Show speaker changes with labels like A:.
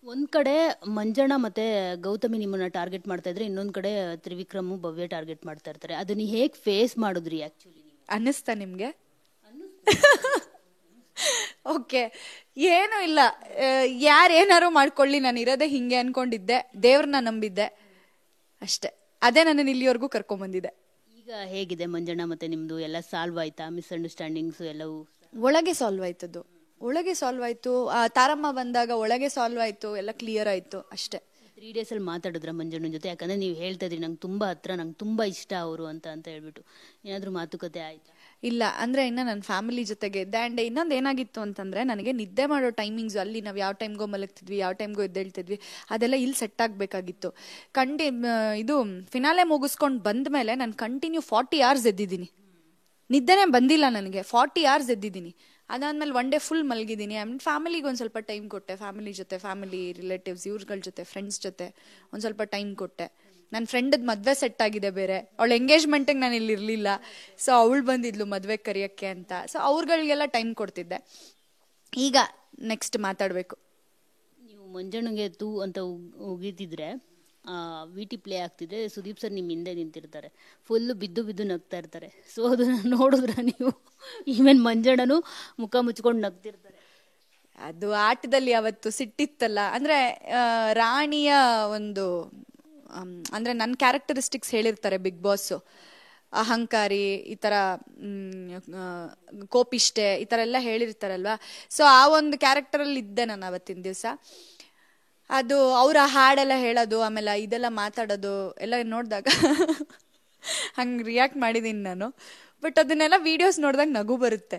A: ಒಂದ್ ಕಡೆ ಮಂಜಣ್ಣ ಮತ್ತೆ ಗೌತಮಿ ನಿಮ್ಮನ್ನ ಟಾರ್ಗೆಟ್ ಮಾಡ್ತಾ ಇದ್ರೆ, ಇನ್ನೊಂದ್ ಕಡೆ ತ್ರಿವಿಕ್ರಮ್ ಭವ್ಯ ಟಾರ್ಗೆಟ್ ಮಾಡ್ತಾ ಇರ್ತಾರೆ. ಅದನ್ನ ಹೇಗ್ ಫೇಸ್ ಮಾಡುದ್ರಿ ಆಕ್ಚುಲಿ ನೀವು?
B: ಅನ್ನಿಸ್ತಾ ನಿಮ್ಗೆ? ಓಕೆ, ಏನೂ ಇಲ್ಲ, ಯಾರೇನಾರು ಮಾಡ್ಕೊಳ್ಳಿ, ನಾನು ಇರೋದೇ ಹಿಂಗೆ ಅನ್ಕೊಂಡಿದ್ದೆ, ದೇವ್ರನ್ನ ನಂಬಿದ್ದೆ ಅಷ್ಟೆ. ಅದೇ ನನ್ನ ಇಲ್ಲಿವರೆಗೂ ಕರ್ಕೊಂಬಂದಿದೆ.
A: ಈಗ ಹೇಗಿದೆ ಮಂಜಣ್ಣ ಮತ್ತೆ ನಿಮ್ದು ಎಲ್ಲ ಸಾಲ್ವ್ ಆಯ್ತಾ? ಮಿಸ್ಅಂಡರ್ಸ್ಟ್ಯಾಂಡಿಂಗ್ಸ್ ಎಲ್ಲವೂ
B: ಒಳಗೆ ಸಾಲ್ವ್ ಆಯ್ತದ್ದು, ಒಳಗೆ ಸಾಲ್ವ್ ಆಯ್ತು. ತಾರಮ್ಮ ಬಂದಾಗ ಒಳಗೆ ಸಾಲ್ವ್ ಆಯ್ತು, ಎಲ್ಲ ಕ್ಲಿಯರ್ ಆಯ್ತು ಅಷ್ಟೇ.
A: 3 days ಅಲ್ಲಿ ಮಾತಾಡಿದ್ರ ಮಂಜಣ್ಣನ ಜೊತೆ? ಯಾಕಂದ್ರೆ ನೀವು ಹೇಳ್ತಾ ಇದ್ರಿ ನಂಗೆ ತುಂಬಾ ಹತ್ರ, ನಂಗೆ ತುಂಬಾ ಇಷ್ಟ ಅವರು ಅಂತ ಹೇಳ್ಬಿಟ್ಟು, ಏನಾದ್ರು ಮಾತುಕತೆ ಆಯ್ತಾ?
B: ಇಲ್ಲ, ಅಂದ್ರೆ ಇನ್ನ ನನ್ನ ಫ್ಯಾಮಿಲಿ ಜೊತೆಗೆ ಇದ್ದೆ. ಅಂಡ್ ಇನ್ನೊಂದು ಏನಾಗಿತ್ತು ಅಂತಂದ್ರೆ, ನನಗೆ ನಿದ್ದೆ ಮಾಡೋ ಟೈಮಿಂಗ್ಸ್ ಅಲ್ಲಿ ನಾವು ಯಾವ ಟೈಮ್ಗೋ ಮಲಗ್ತಿದ್ವಿ, ಯಾವ ಟೈಮ್ಗೋ ಎದ್ದೇಳ್ತಿದ್ವಿ, ಅದೆಲ್ಲ ಇಲ್ಲಿ ಸೆಟ್ ಆಗ್ಬೇಕಾಗಿತ್ತು. ಇದು ಫಿನಾಲೆ ಮುಗಿಸ್ಕೊಂಡು ಬಂದ್ಮೇಲೆ ನಾನು ಕಂಟಿನ್ಯೂ 40 hours ಎದ್ದಿದ್ದೀನಿ. ನಿದ್ದೆನೇ ಬಂದಿಲ್ಲ ನನಗೆ, 40 hours ಎದ್ದಿದ್ದೀನಿ. ಅದಾದ್ಮೇಲೆ 1 day ಫುಲ್ ಮಲಗಿದ್ದೀನಿ. ಫ್ಯಾಮಿಲಿಗೆ ಒಂದು ಸ್ವಲ್ಪ ಟೈಮ್ ಕೊಟ್ಟೆ, ಫ್ಯಾಮಿಲಿ ಜೊತೆ, ಫ್ಯಾಮಿಲಿ ರಿಲೇಟಿವ್ಸ್ ಇವ್ರಗಳ ಜೊತೆ, ಫ್ರೆಂಡ್ಸ್ ಜೊತೆ ಒಂದು ಸ್ವಲ್ಪ ಟೈಮ್ ಕೊಟ್ಟೆ. ನನ್ನ ಫ್ರೆಂಡ್ ಮದ್ವೆ ಸೆಟ್ ಆಗಿದೆ ಬೇರೆ, ಅವಳ ಎಂಗೇಜ್ಮೆಂಟಿಗೆ ನಾನು ಇಲ್ಲಿ ಇರಲಿಲ್ಲ. ಸೊ ಅವಳು ಬಂದಿದ್ಲು ಮದ್ವೆ ಕರಿಯಕ್ಕೆ ಅಂತ. ಸೊ ಅವ್ರಗಳಿಗೆಲ್ಲ ಟೈಮ್ ಕೊಡ್ತಿದ್ದೆ. ಈಗ ನೆಕ್ಸ್ಟ್ ಮಾತಾಡಬೇಕು.
A: ನೀವು ಮಂಜಣ್ಣಗೆ ತೂ ಅಂತ ಉಗಿತಿದ್ರೆ VT ಪ್ಲೇ ಆಗ್ತಿದ್ರೆ, ಸುದೀಪ್ ಸರ್ ನಿಮ್ಮ ಹಿಂದೆ ನಿಂತಿರ್ತಾರೆ, ಫುಲ್ಲು ಬಿದ್ದು ಬಿದ್ದು ನಗ್ತಾ ಇರ್ತಾರೆ. ಸೊ ಅದನ್ನ ನೋಡಿದ್ರ ನೀವು? ಈವನ್ ಮಂಜಣ್ಣನು ಮುಖ ಮುಚ್ಕೊಂಡು ನಗ್ತಿರ್ತಾರೆ.
B: ಅದು ಆಟದಲ್ಲಿ ಅವತ್ತು ಸಿಟ್ಟಿತ್ತಲ್ಲ, ಅಂದ್ರೆ ರಾಣಿಯ ಒಂದು ಅಂದ್ರೆ ನನ್ನ ಕ್ಯಾರೆಕ್ಟರಿಸ್ಟಿಕ್ಸ್ ಹೇಳಿರ್ತಾರೆ ಬಿಗ್ ಬಾಸ್. ಅಹಂಕಾರಿ, ಈ ತರ ಕೋಪಿಷ್ಟೆ, ಈ ತರ ಎಲ್ಲ ಹೇಳಿರ್ತಾರಲ್ವಾ. ಸೊ ಆ ಒಂದು ಕ್ಯಾರೆಕ್ಟರ್ ಅಲ್ಲಿ ಇದ್ದೆ ನಾನು ಅವತ್ತಿನ ದಿವಸ. ಅದು ಅವ್ರ ಹಾಡೆಲ್ಲ ಹೇಳೋದು, ಆಮೇಲೆ ಇದೆಲ್ಲ ಮಾತಾಡೋದು ಎಲ್ಲ ನೋಡಿದಾಗ ಹಂಗೆ ರಿಯಾಕ್ಟ್ ಮಾಡಿದ್ದೀನಿ ನಾನು. ಬಟ್ ಅದನ್ನೆಲ್ಲ ವಿಡಿಯೋಸ್ ನೋಡಿದಾಗ ನಗು ಬರುತ್ತೆ.